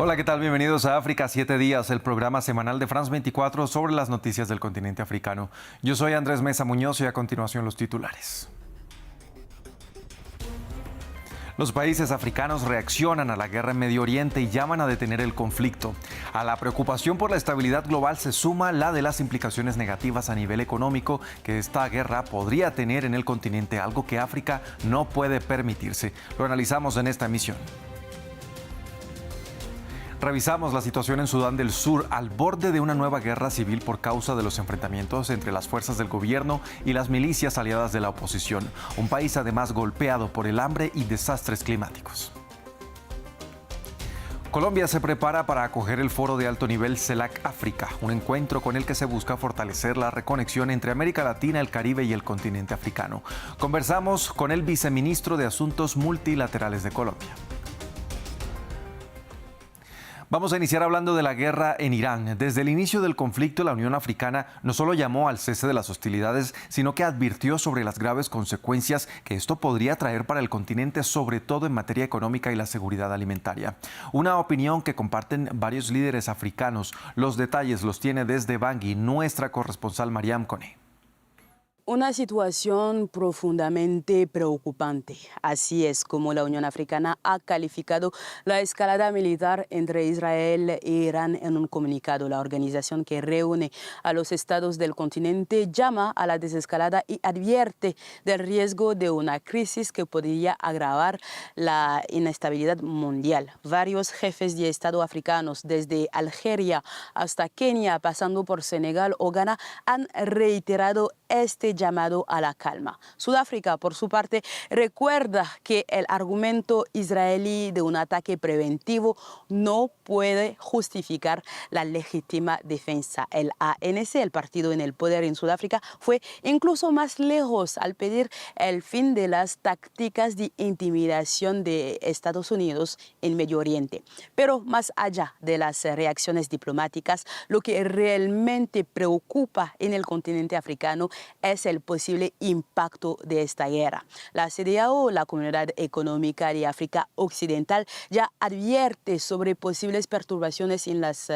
Hola, ¿qué tal? Bienvenidos a África 7 días, el programa semanal de France 24 sobre las noticias del continente africano. Yo soy Andrés Mesa Muñoz y a continuación los titulares. Los países africanos reaccionan a la guerra en Medio Oriente y llaman a detener el conflicto. A la preocupación por la estabilidad global se suma la de las implicaciones negativas a nivel económico que esta guerra podría tener en el continente, algo que África no puede permitirse. Lo analizamos en esta emisión. Revisamos la situación en Sudán del Sur, al borde de una nueva guerra civil por causa de los enfrentamientos entre las fuerzas del gobierno y las milicias aliadas de la oposición. Un país además golpeado por el hambre y desastres climáticos. Colombia se prepara para acoger el foro de alto nivel CELAC África, un encuentro con el que se busca fortalecer la reconexión entre América Latina, el Caribe y el continente africano. Conversamos con el viceministro de Asuntos Multilaterales de Colombia. Vamos a iniciar hablando de la guerra en Irán. Desde el inicio del conflicto, la Unión Africana no solo llamó al cese de las hostilidades, sino que advirtió sobre las graves consecuencias que esto podría traer para el continente, sobre todo en materia económica y la seguridad alimentaria. Una opinión que comparten varios líderes africanos. Los detalles los tiene desde Bangui nuestra corresponsal Mariam Kone. Una situación profundamente preocupante. Así es como la Unión Africana ha calificado la escalada militar entre Israel e Irán en un comunicado. La organización que reúne a los estados del continente llama a la desescalada y advierte del riesgo de una crisis que podría agravar la inestabilidad mundial. Varios jefes de Estado africanos, desde Algeria hasta Kenia, pasando por Senegal o Ghana, han reiterado este llamado a la calma. Sudáfrica, por su parte, recuerda que el argumento israelí de un ataque preventivo no puede justificar la legítima defensa. El ANC, el partido en el poder en Sudáfrica, fue incluso más lejos al pedir el fin de las tácticas de intimidación de Estados Unidos en Medio Oriente. Pero más allá de las reacciones diplomáticas, lo que realmente preocupa en el continente africano es el posible impacto de esta guerra. La CEDEAO, la Comunidad Económica de África Occidental, ya advierte sobre posibles perturbaciones en las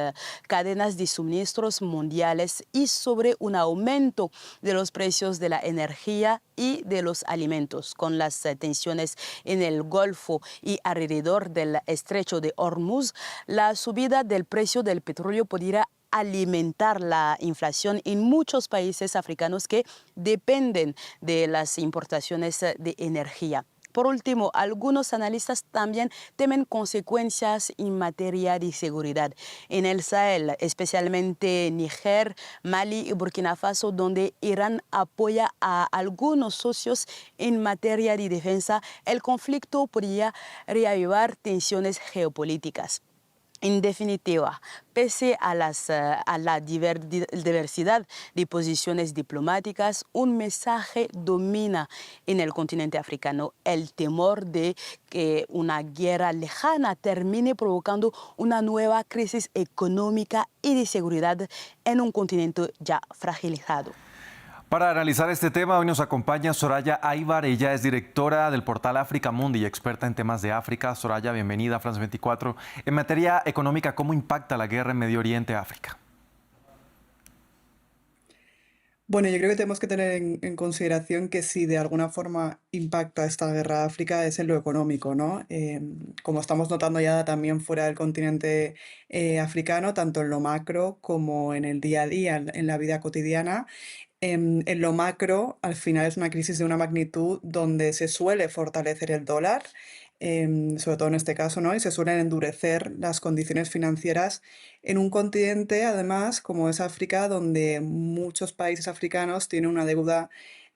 cadenas de suministros mundiales y sobre un aumento de los precios de la energía y de los alimentos. Con las tensiones en el Golfo y alrededor del estrecho de Hormuz, la subida del precio del petróleo podría alimentar la inflación en muchos países africanos que dependen de las importaciones de energía. Por último, algunos analistas también temen consecuencias en materia de seguridad. En el Sahel, especialmente Níger, Mali y Burkina Faso, donde Irán apoya a algunos socios en materia de defensa, el conflicto podría reavivar tensiones geopolíticas. En definitiva, pese a la diversidad de posiciones diplomáticas, un mensaje domina en el continente africano: el temor de que una guerra lejana termine provocando una nueva crisis económica y de seguridad en un continente ya fragilizado. Para analizar este tema, hoy nos acompaña Soraya Aybar. Ella es directora del portal Africa Mundi y experta en temas de África. Soraya, bienvenida a France 24. En materia económica, ¿cómo impacta la guerra en Medio Oriente a África? Bueno, yo creo que tenemos que tener en consideración que si de alguna forma impacta esta guerra a África es en lo económico, ¿no? Como estamos notando ya también fuera del continente africano, tanto en lo macro como en el día a día, en la vida cotidiana. En lo macro, al final es una crisis de una magnitud donde se suele fortalecer el dólar, sobre todo en este caso, ¿no? Y se suelen endurecer las condiciones financieras en un continente, además, como es África, donde muchos países africanos tienen una deuda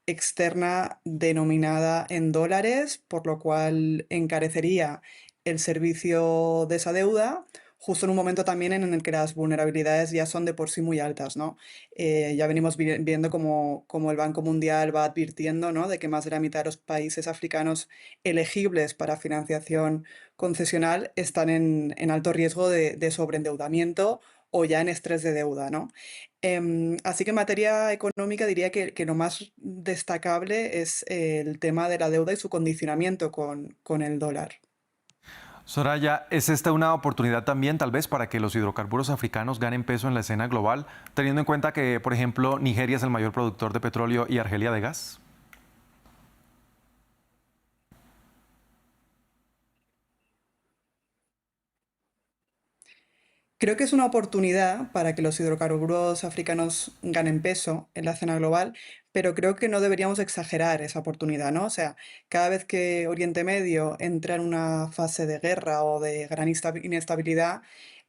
externa denominada en dólares, por lo cual encarecería el servicio de esa deuda, justo en un momento también en el que las vulnerabilidades ya son de por sí muy altas, ¿no? Ya venimos viendo como el Banco Mundial va advirtiendo, ¿no?, de que más de la mitad de los países africanos elegibles para financiación concesional están en alto riesgo de sobreendeudamiento o ya en estrés de deuda, ¿no? Así que en materia económica diría que lo más destacable es el tema de la deuda y su condicionamiento con el dólar. Soraya, ¿es esta una oportunidad también tal vez para que los hidrocarburos africanos ganen peso en la escena global, teniendo en cuenta que, por ejemplo, Nigeria es el mayor productor de petróleo y Argelia de gas? Creo que es una oportunidad para que los hidrocarburos africanos ganen peso en la escena global, pero creo que no deberíamos exagerar esa oportunidad, ¿no? O sea, cada vez que Oriente Medio entra en una fase de guerra o de gran inestabilidad,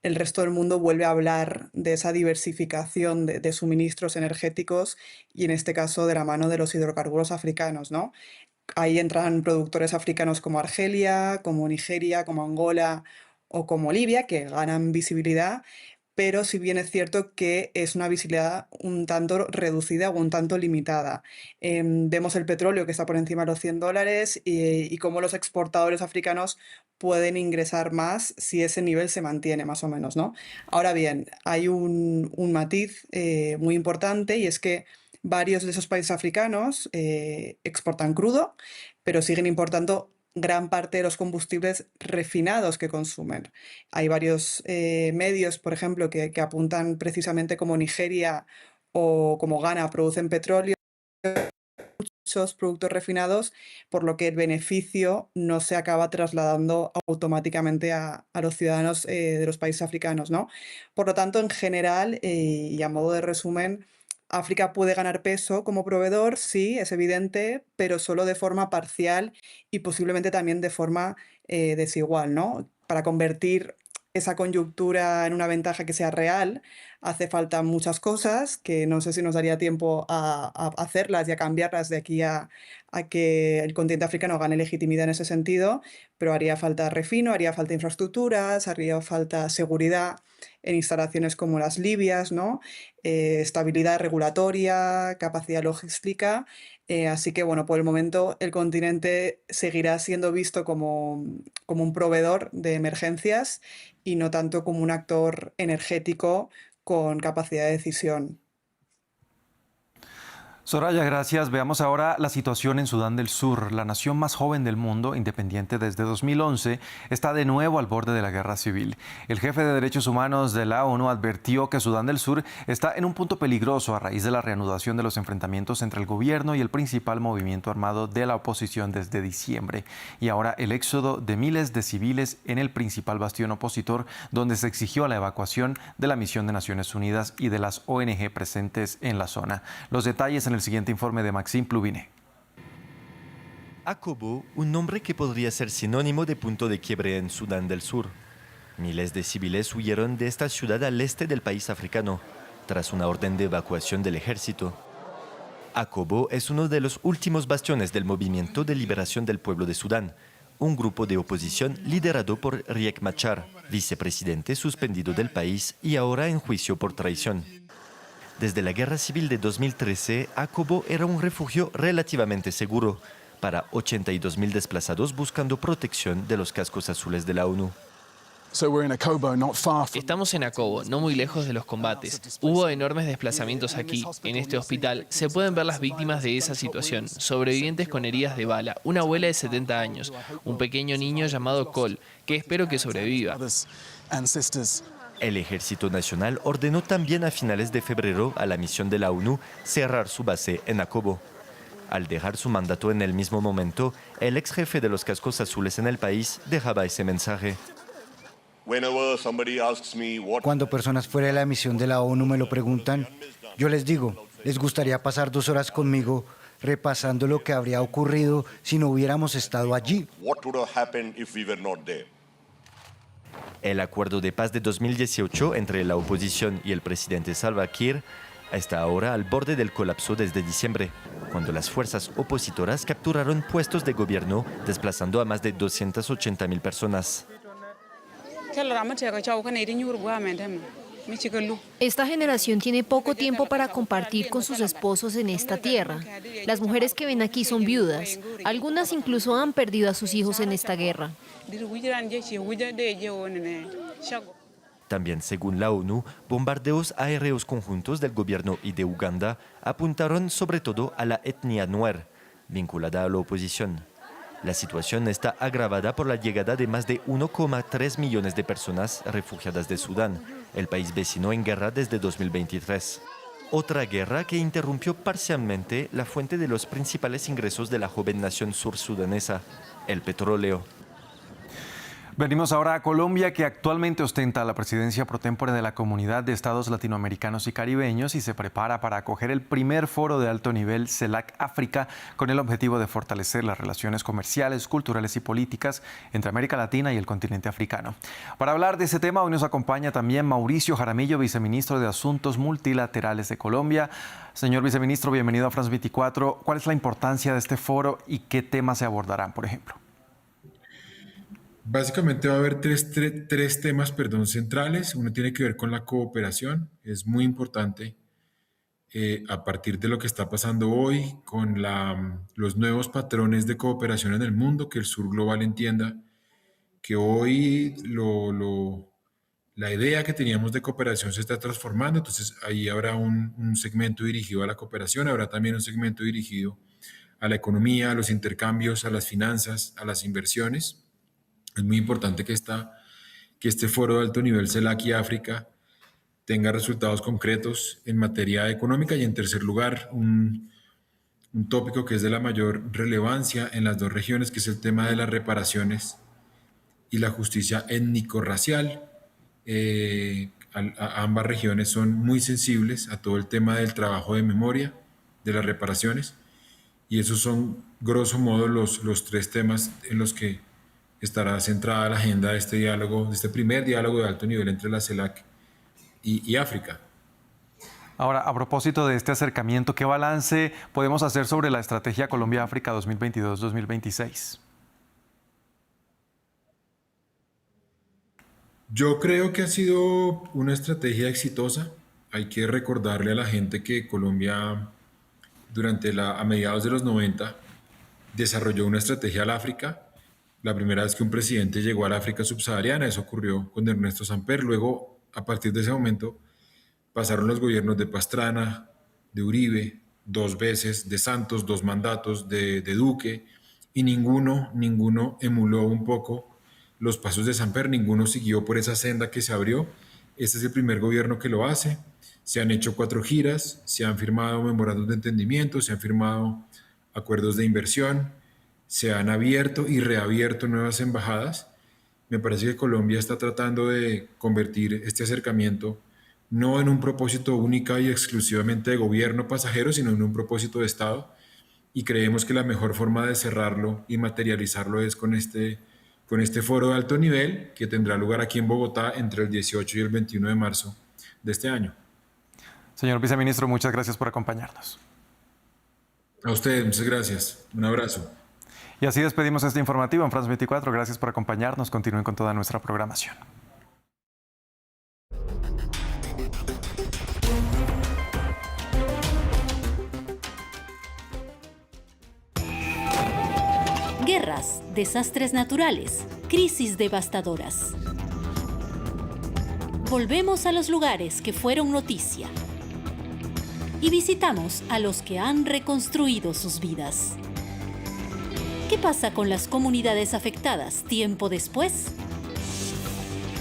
el resto del mundo vuelve a hablar de esa diversificación de suministros energéticos y en este caso de la mano de los hidrocarburos africanos, ¿no? Ahí entran productores africanos como Argelia, como Nigeria, como Angola o como Libia, que ganan visibilidad, pero si bien es cierto que es una visibilidad un tanto reducida o un tanto limitada. Vemos el petróleo que está por encima de los $100 y cómo los exportadores africanos pueden ingresar más si ese nivel se mantiene más o menos, ¿no? Ahora bien, hay un matiz muy importante y es que varios de esos países africanos exportan crudo, pero siguen importando gran parte de los combustibles refinados que consumen. Hay varios medios, por ejemplo, que apuntan precisamente como Nigeria o como Ghana producen petróleo, muchos productos refinados, por lo que el beneficio no se acaba trasladando automáticamente a los ciudadanos de los países africanos, ¿no? Por lo tanto, en general, y a modo de resumen, África puede ganar peso como proveedor, sí, es evidente, pero solo de forma parcial y posiblemente también de forma desigual, ¿no? Para convertir esa coyuntura en una ventaja que sea real, hace falta muchas cosas que no sé si nos daría tiempo a hacerlas y a cambiarlas de aquí a que el continente africano gane legitimidad en ese sentido, pero haría falta refino, haría falta infraestructuras, haría falta seguridad en instalaciones como las libias, ¿no? Estabilidad regulatoria, capacidad logística. Así que, bueno, por el momento el continente seguirá siendo visto como un proveedor de emergencias y no tanto como un actor energético con capacidad de decisión. Soraya, gracias. Veamos ahora la situación en Sudán del Sur. La nación más joven del mundo, independiente desde 2011, está de nuevo al borde de la guerra civil. El jefe de Derechos Humanos de la ONU advirtió que Sudán del Sur está en un punto peligroso a raíz de la reanudación de los enfrentamientos entre el gobierno y el principal movimiento armado de la oposición desde diciembre. Y ahora el éxodo de miles de civiles en el principal bastión opositor, donde se exigió la evacuación de la misión de Naciones Unidas y de las ONG presentes en la zona. Los detalles en el siguiente informe de Maxime Pluvine. Akobo, un nombre que podría ser sinónimo de punto de quiebre en Sudán del Sur. Miles de civiles huyeron de esta ciudad al este del país africano, tras una orden de evacuación del ejército. Akobo es uno de los últimos bastiones del Movimiento de Liberación del Pueblo de Sudán, un grupo de oposición liderado por Riek Machar, vicepresidente suspendido del país y ahora en juicio por traición. Desde la guerra civil de 2013, Akobo era un refugio relativamente seguro para 82.000 desplazados buscando protección de los cascos azules de la ONU. Estamos en Akobo, no muy lejos de los combates. Hubo enormes desplazamientos aquí. En este hospital se pueden ver las víctimas de esa situación, sobrevivientes con heridas de bala, una abuela de 70 años, un pequeño niño llamado Cole, que espero que sobreviva. El Ejército Nacional ordenó también a finales de febrero a la misión de la ONU cerrar su base en Akobo. Al dejar su mandato en el mismo momento, el ex jefe de los cascos azules en el país dejaba ese mensaje. Cuando personas fuera de la misión de la ONU me lo preguntan, yo les digo, ¿les gustaría pasar 2 horas conmigo repasando lo que habría ocurrido si no hubiéramos estado allí? El acuerdo de paz de 2018 entre la oposición y el presidente Salva Kiir está ahora al borde del colapso desde diciembre, cuando las fuerzas opositoras capturaron puestos de gobierno, desplazando a más de 280.000 personas. Esta generación tiene poco tiempo para compartir con sus esposos en esta tierra. Las mujeres que ven aquí son viudas. Algunas incluso han perdido a sus hijos en esta guerra. También, según la ONU, bombardeos aéreos conjuntos del gobierno y de Uganda apuntaron sobre todo a la etnia Nuer, vinculada a la oposición. La situación está agravada por la llegada de más de 1,3 millones de personas refugiadas de Sudán, el país vecino en guerra desde 2023. Otra guerra que interrumpió parcialmente la fuente de los principales ingresos de la joven nación sursudanesa, el petróleo. Venimos ahora a Colombia, que actualmente ostenta la presidencia pro tempore de la Comunidad de Estados Latinoamericanos y Caribeños y se prepara para acoger el primer foro de alto nivel CELAC África con el objetivo de fortalecer las relaciones comerciales, culturales y políticas entre América Latina y el continente africano. Para hablar de ese tema, hoy nos acompaña también Mauricio Jaramillo, viceministro de Asuntos Multilaterales de Colombia. Señor viceministro, bienvenido a France 24. ¿Cuál es la importancia de este foro y qué temas se abordarán, por ejemplo? Básicamente va a haber tres temas centrales. Uno tiene que ver con la cooperación. Es muy importante a partir de lo que está pasando hoy con los nuevos patrones de cooperación en el mundo, que el Sur Global entienda que hoy la idea que teníamos de cooperación se está transformando. Entonces ahí habrá un segmento dirigido a la cooperación, habrá también un segmento dirigido a la economía, a los intercambios, a las finanzas, a las inversiones. Es muy importante que este foro de alto nivel CELAC y África tenga resultados concretos en materia económica y, en tercer lugar, un tópico que es de la mayor relevancia en las dos regiones, que es el tema de las reparaciones y la justicia étnico-racial. Ambas regiones son muy sensibles a todo el tema del trabajo de memoria, de las reparaciones, y esos son, grosso modo, los tres temas en los que estará centrada la agenda de este diálogo, de este primer diálogo de alto nivel entre la CELAC y África. Ahora, a propósito de este acercamiento, ¿qué balance podemos hacer sobre la estrategia Colombia-África 2022-2026? Yo creo que ha sido una estrategia exitosa. Hay que recordarle a la gente que Colombia, a mediados de los 90, desarrolló una estrategia al África. La primera vez que un presidente llegó al África subsahariana, eso ocurrió con Ernesto Samper. Luego, a partir de ese momento, pasaron los gobiernos de Pastrana, de Uribe, 2 veces, de Santos, 2 mandatos, de Duque, y ninguno emuló un poco los pasos de Samper, ninguno siguió por esa senda que se abrió. Este es el primer gobierno que lo hace. Se han hecho 4 giras, se han firmado memorandos de entendimiento, se han firmado acuerdos de inversión, se han abierto y reabierto nuevas embajadas. Me parece que Colombia está tratando de convertir este acercamiento no en un propósito única y exclusivamente de gobierno pasajero, sino en un propósito de Estado. Y creemos que la mejor forma de cerrarlo y materializarlo es con este foro de alto nivel que tendrá lugar aquí en Bogotá entre el 18 y el 21 de marzo de este año. Señor viceministro, muchas gracias por acompañarnos. A ustedes, muchas gracias. Un abrazo. Y así despedimos este informativo en France 24. Gracias por acompañarnos. Continúen con toda nuestra programación. Guerras, desastres naturales, crisis devastadoras. Volvemos a los lugares que fueron noticia y visitamos a los que han reconstruido sus vidas. ¿Qué pasa con las comunidades afectadas tiempo después?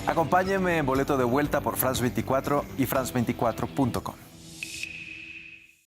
Acompáñenme en boleto de vuelta por France 24 y France24.com.